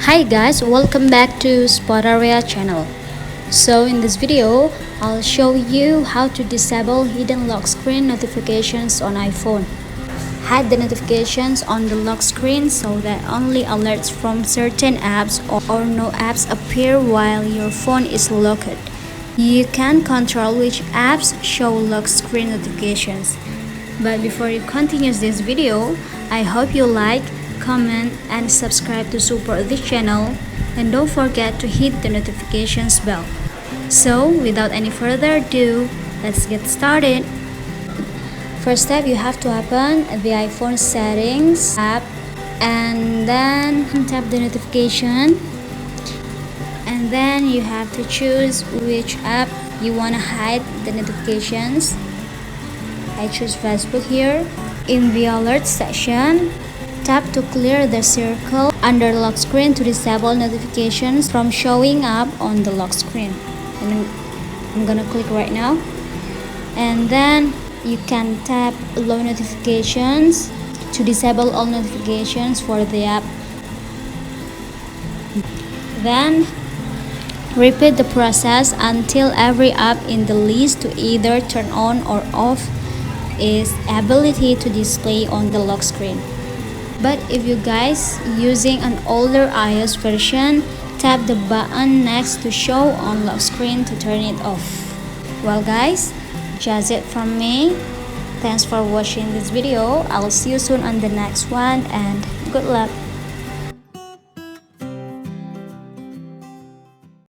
Hi guys, welcome back to Spot Area channel. So in this video, I'll show you how to disable hidden lock screen notifications on iPhone. Hide the notifications on the lock screen so that only alerts from certain apps or no apps appear while your phone is locked. You can control which apps show lock screen notifications. But before you continue this video, I hope you like, comment, and subscribe to support this channel, and don't forget to hit the notifications bell. So without any further ado, let's get started. First step, you have to open the iPhone settings app and then tap the notification, and then you have to choose which app you want to hide the notifications. I choose Facebook here. In the alert section, tap to clear the circle under lock screen to disable notifications from showing up on the lock screen. And I'm gonna click right now. And then you can tap allow notifications to disable all notifications for the app. Then repeat the process until every app in the list to either turn on or off its ability to display on the lock screen. But if you guys using an older iOS version, tap the button next to show on lock screen to turn it off. Well guys, that's it from me. Thanks for watching this video. I'll see you soon on the next one, and good luck.